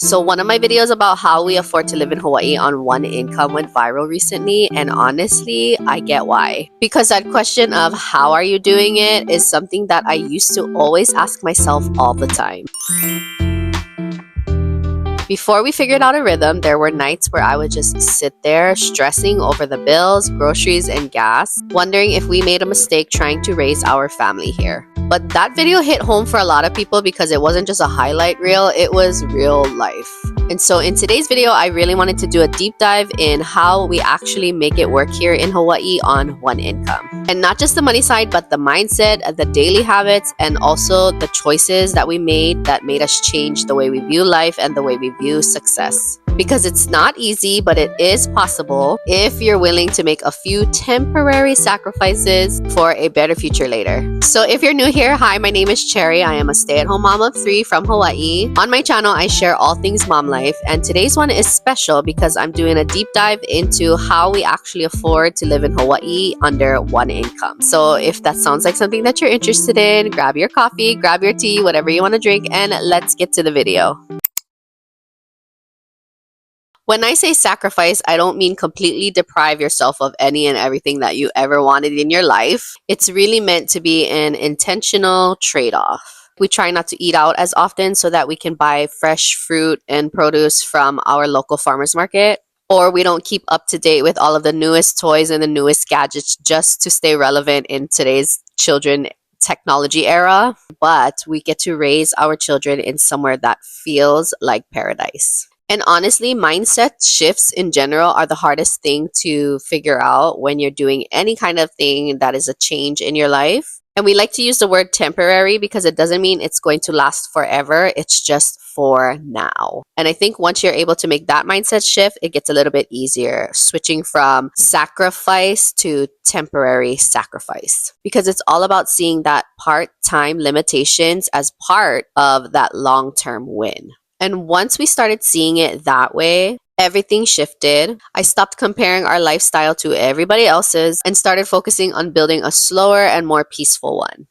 So, one of my videos about how we afford to live in Hawaii on one income went viral recently, and honestly, I get why. Because that question of how are you doing it is something that I used to always ask myself all the time. Before we figured out a rhythm, there were nights where I would just sit there stressing over the bills, groceries, and gas, wondering if we made a mistake trying to raise our family here. But that video hit home for a lot of people because it wasn't just a highlight reel, it was real life. And so in today's video, I really wanted to do a deep dive in how we actually make it work here in Hawaii on one income. And not just the money side, but the mindset, the daily habits, and also the choices that we made that made us change the way we view life and the way we view success. Because it's not easy, but it is possible if you're willing to make a few temporary sacrifices for a better future later. So if you're new here, hi, my name is Cherry. I am a stay-at-home mom of 3 from Hawaii. On my channel, I share all things mom life, and today's one is special because I'm doing a deep dive into how we actually afford to live in Hawaii under one income. So if that sounds like something that you're interested in, grab your coffee, grab your tea, whatever you want to drink, and let's get to the video. When I say sacrifice, I don't mean completely deprive yourself of any and everything that you ever wanted in your life. It's really meant to be an intentional trade-off. We try not to eat out as often so that we can buy fresh fruit and produce from our local farmers market. Or we don't keep up to date with all of the newest toys and the newest gadgets just to stay relevant in today's children technology era. But we get to raise our children in somewhere that feels like paradise. And honestly, mindset shifts in general are the hardest thing to figure out when you're doing any kind of thing that is a change in your life. And we like to use the word temporary because it doesn't mean it's going to last forever. It's just for now. And I think once you're able to make that mindset shift, it gets a little bit easier, switching from sacrifice to temporary sacrifice. Because it's all about seeing that part-time limitations as part of that long-term win. And once we started seeing it that way, everything shifted. I stopped comparing our lifestyle to everybody else's and started focusing on building a slower and more peaceful one.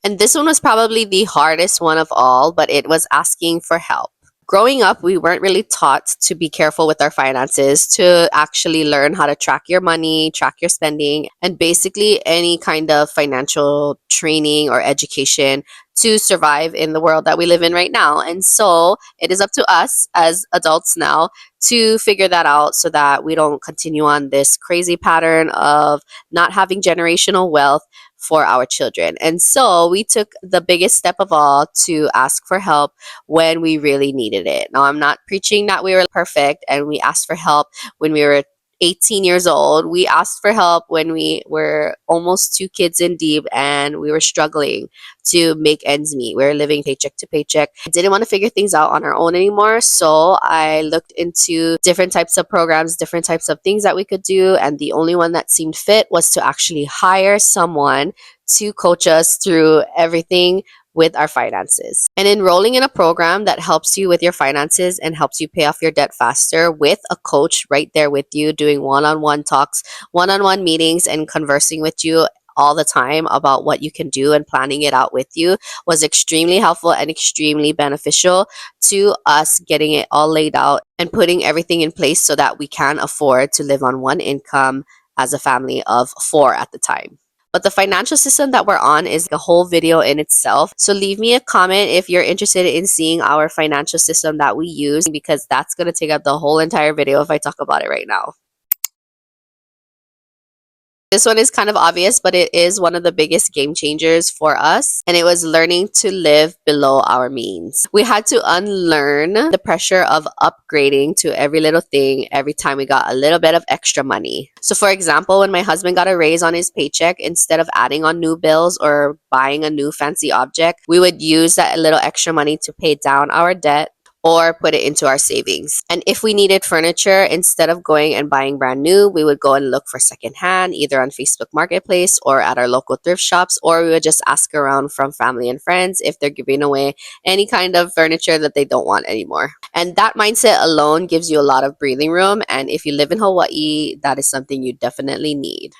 And this one was probably the hardest one of all, but it was asking for help. Growing up, we weren't really taught to be careful with our finances, to actually learn how to track your money, track your spending, and basically any kind of financial training or education to survive in the world that we live in right now. And so it is up to us as adults now to figure that out so that we don't continue on this crazy pattern of not having generational wealth for our children. And so we took the biggest step of all to ask for help when we really needed it. Now, I'm not preaching that we were perfect and we asked for help when we were 18 years old. We asked for help when we were almost 2 kids in deep and we were struggling to make ends meet. We were living paycheck to paycheck. I didn't want to figure things out on our own anymore. So I looked into different types of programs, different types of things that we could do. And the only one that seemed fit was to actually hire someone to coach us through everything with our finances. And enrolling in a program that helps you with your finances and helps you pay off your debt faster with a coach right there with you, doing one-on-one talks, one-on-one meetings, and conversing with you all the time about what you can do and planning it out with you was extremely helpful and extremely beneficial to us getting it all laid out and putting everything in place so that we can afford to live on one income as a family of 4 at the time. But the financial system that we're on is a whole video in itself. So leave me a comment if you're interested in seeing our financial system that we use, because that's going to take up the whole entire video if I talk about it right now. This one is kind of obvious, but it is one of the biggest game changers for us. And it was learning to live below our means. We had to unlearn the pressure of upgrading to every little thing every time we got a little bit of extra money. So for example, when my husband got a raise on his paycheck, instead of adding on new bills or buying a new fancy object, we would use that little extra money to pay down our debt or put it into our savings. And if we needed furniture, instead of going and buying brand new, we would go and look for secondhand, either on Facebook Marketplace or at our local thrift shops, or we would just ask around from family and friends if they're giving away any kind of furniture that they don't want anymore. And that mindset alone gives you a lot of breathing room. And if you live in Hawaii, that is something you definitely need.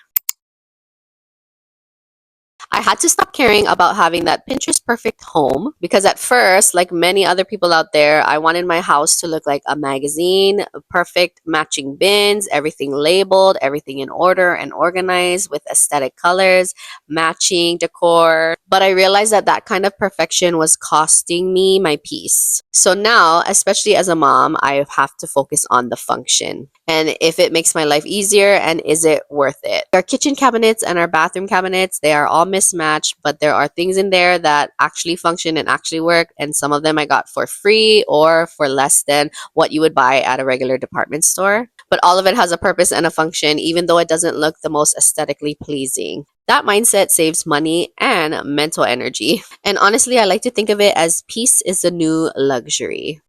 I I had to stop caring about having that Pinterest perfect home because at first, like many other people out there, I wanted my house to look like a magazine, perfect matching bins, everything labeled, everything in order and organized with aesthetic colors, matching decor. But I realized that that kind of perfection was costing me my peace. So now, especially as a mom, I have to focus on the function and if it makes my life easier and is it worth it. Our kitchen cabinets and our bathroom cabinets, they are all mismatched, but there are things in there that actually function and actually work, and some of them I got for free or for less than what you would buy at a regular department store. But all of it has a purpose and a function, even though it doesn't look the most aesthetically pleasing. That mindset saves money and mental energy. And honestly, I like to think of it as peace is the new luxury.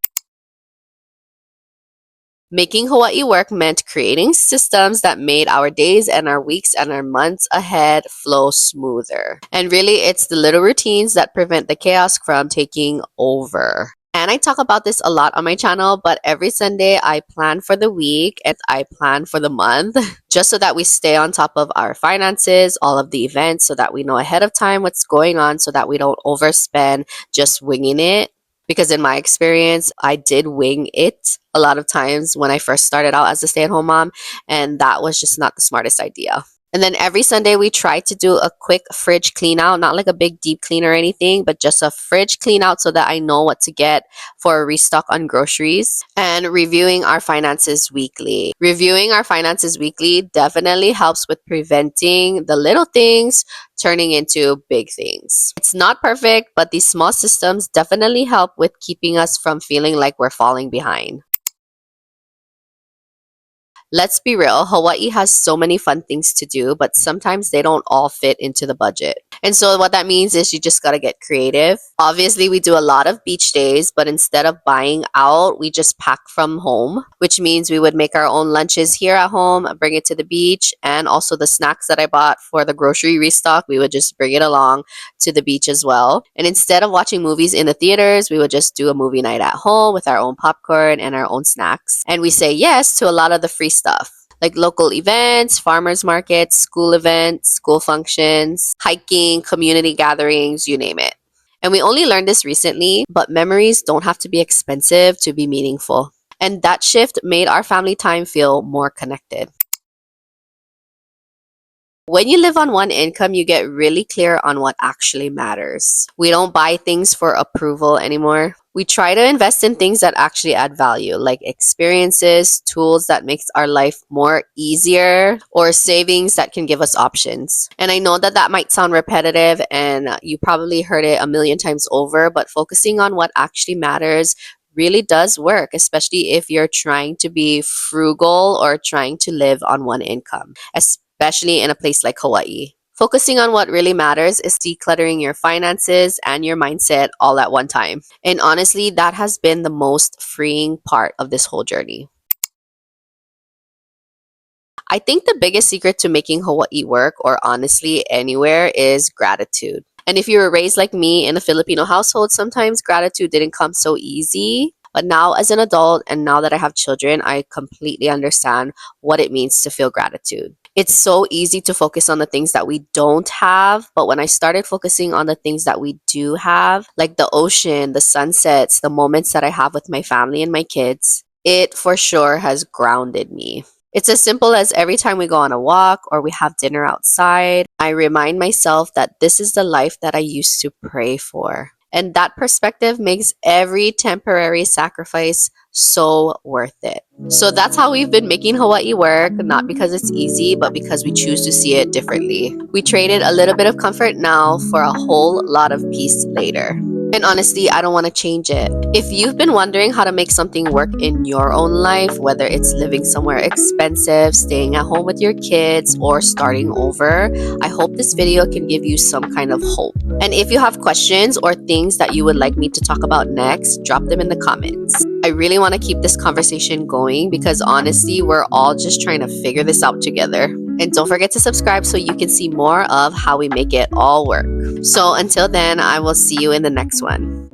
Making Hawaii work meant creating systems that made our days and our weeks and our months ahead flow smoother. And really, it's the little routines that prevent the chaos from taking over. And I talk about this a lot on my channel, but every Sunday I plan for the week and I plan for the month just so that we stay on top of our finances, all of the events, so that we know ahead of time what's going on so that we don't overspend just winging it. Because in my experience, I did wing it a lot of times when I first started out as a stay-at-home mom, and that was just not the smartest idea. And then every Sunday we try to do a quick fridge clean out, not like a big deep clean or anything, but just a fridge clean out so that I know what to get for a restock on groceries. And reviewing our finances weekly. Reviewing our finances weekly definitely helps with preventing the little things turning into big things. It's not perfect, but these small systems definitely help with keeping us from feeling like we're falling behind. Let's be real, Hawaii has so many fun things to do, but sometimes they don't all fit into the budget. And so what that means is you just got to get creative. Obviously, we do a lot of beach days, but instead of buying out, we just pack from home, which means we would make our own lunches here at home, bring it to the beach, and also the snacks that I bought for the grocery restock, we would just bring it along to the beach as well. And instead of watching movies in the theaters, we would just do a movie night at home with our own popcorn and our own snacks. And we say yes to a lot of the free stuff like local events, farmers markets, school events, school functions, hiking, community gatherings, you name it. And we only learned this recently, but memories don't have to be expensive to be meaningful. And that shift made our family time feel more connected. When you live on one income, you get really clear on what actually matters. We don't buy things for approval anymore. We try to invest in things that actually add value, like experiences, tools that makes our life more easier, or savings that can give us options. And I know that that might sound repetitive and you probably heard it a million times over, but focusing on what actually matters really does work, especially if you're trying to be frugal or trying to live on one income, especially in a place like Hawaii. Focusing on what really matters is decluttering your finances and your mindset all at one time. And honestly, that has been the most freeing part of this whole journey. I think the biggest secret to making Hawaii work, or honestly anywhere, is gratitude. And if you were raised like me in a Filipino household, sometimes gratitude didn't come so easy. But now, as an adult, and now that I have children, I completely understand what it means to feel gratitude. It's so easy to focus on the things that we don't have, but when I started focusing on the things that we do have, like the ocean, the sunsets, the moments that I have with my family and my kids, it for sure has grounded me. It's as simple as every time we go on a walk or we have dinner outside, I remind myself that this is the life that I used to pray for. And that perspective makes every temporary sacrifice so worth it. So that's how we've been making Hawaii work, not because it's easy, but because we choose to see it differently. We traded a little bit of comfort now for a whole lot of peace later. And honestly, I don't want to change it. If you've been wondering how to make something work in your own life, whether it's living somewhere expensive, staying at home with your kids, or starting over, I hope this video can give you some kind of hope. And if you have questions or things that you would like me to talk about next, drop them in the comments. I really want to keep this conversation going because honestly, we're all just trying to figure this out together. And don't forget to subscribe so you can see more of how we make it all work. So until then, I will see you in the next one.